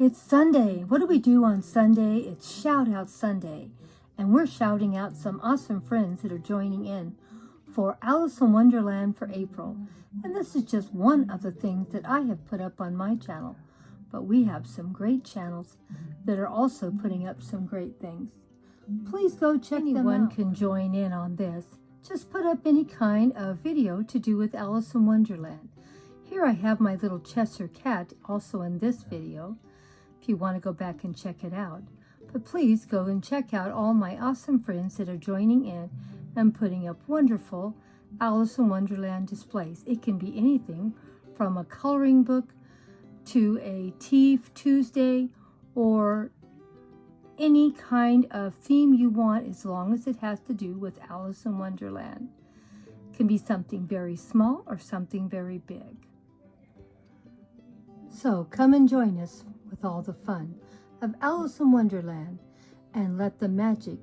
It's Sunday. What do we do on Sunday? It's Shout Out Sunday. And we're shouting out some awesome friends that are joining in for Alice in Wonderland for April. And this is just one of the things that I have put up on my channel. But we have some great channels that are also putting up some great things. Please go check them out. Anyone can join in on this. Just put up any kind of video to do with Alice in Wonderland. Here I have my little Cheshire cat also in this video, if you want to go back and check it out. But please go and check out all my awesome friends that are joining in and putting up wonderful Alice in Wonderland displays. It can be anything from a coloring book to a Tea Tuesday or any kind of theme you want, as long as it has to do with Alice in Wonderland. It can be something very small or something very big. So come and join us with all the fun of Alice in Wonderland and let the magic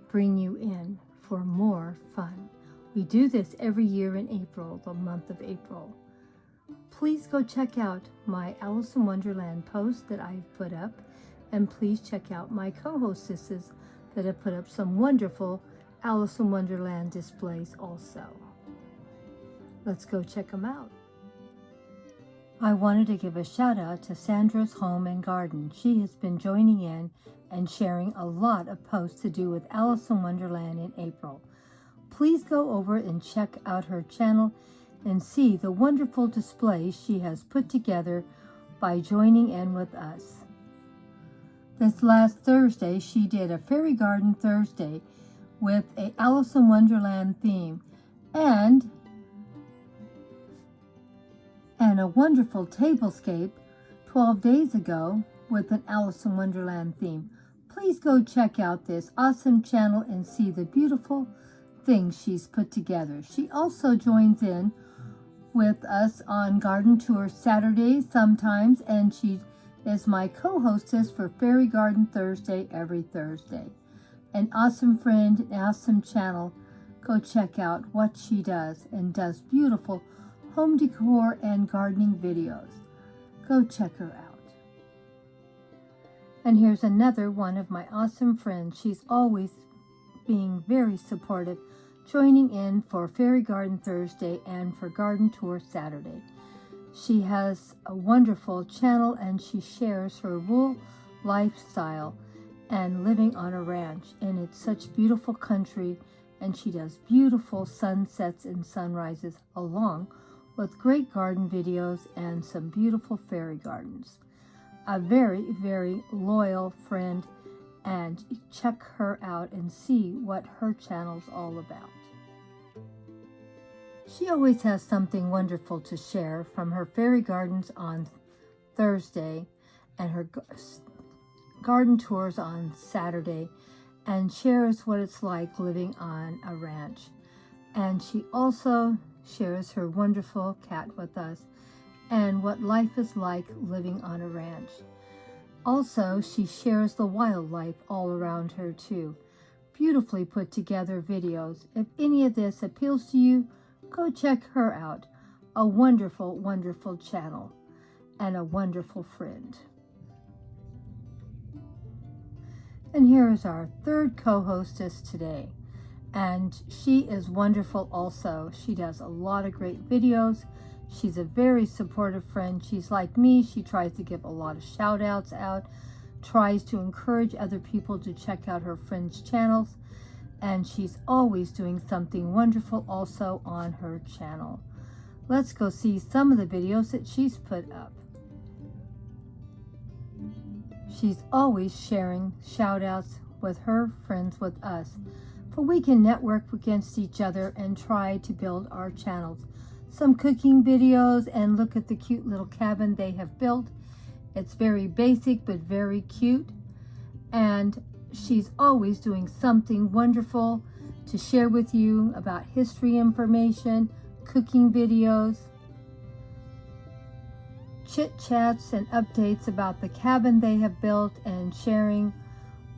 bring you in for more fun. We do this every year in April, the month of April. Please go check out my Alice in Wonderland post that I've put up, and please check out my co-hostesses that have put up some wonderful Alice in Wonderland displays also. Let's go check them out. I wanted to give a shout out to Sandra's Home and Garden. She has been joining in and sharing a lot of posts to do with Alice in Wonderland in April. Please go over and check out her channel and see the wonderful displays she has put together by joining in with us. This last Thursday, she did a Fairy Garden Thursday with a Alice in Wonderland theme and a wonderful tablescape 12 days ago with an Alice in Wonderland theme. Please go check out this awesome channel and see the beautiful things she's put together. She also joins in with us on garden tours Saturdays sometimes, and she is my co-hostess for Fairy Garden Thursday every Thursday. An awesome friend, an awesome channel. Go check out what she does, and does beautiful home decor and gardening videos. Go check her out. And here's another one of my awesome friends. She's always being very supportive, joining in for Fairy Garden Thursday and for Garden Tour Saturday. She has a wonderful channel and she shares her rural lifestyle and living on a ranch. And it's such beautiful country, and she does beautiful sunsets and sunrises along with great garden videos and some beautiful fairy gardens. A very, very loyal friend, and check her out and see what her channel's all about. She always has something wonderful to share from her fairy gardens on Thursday and her garden tours on Saturday, and shares what it's like living on a ranch. And she also shares her wonderful cat with us and what life is like living on a ranch. Also, she shares the wildlife all around her too. Beautifully put together videos. If any of this appeals to you, go check her out. A wonderful, wonderful channel and a wonderful friend. And here is our third co-hostess today. And she is wonderful also. She does a lot of great videos. She's a very supportive friend. She's like me. She tries to give a lot of shout outs out, tries to encourage other people to check out her friends' channels. And she's always doing something wonderful also on her channel. Let's go see some of the videos that she's put up. She's always sharing shout outs with her friends with us, for we can network against each other and try to build our channels. Some cooking videos, and look at the cute little cabin they have built. It's very basic but very cute, and she's always doing something wonderful to share with you about history information, cooking videos, chit-chats and updates about the cabin they have built, and sharing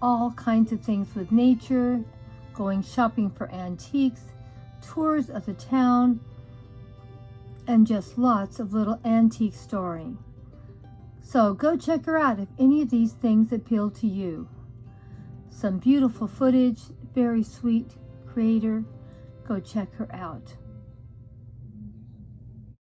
all kinds of things with nature, going shopping for antiques, tours of the town, and just lots of little antique story. So go check her out if any of these things appeal to you. Some beautiful footage, very sweet creator. Go check her out.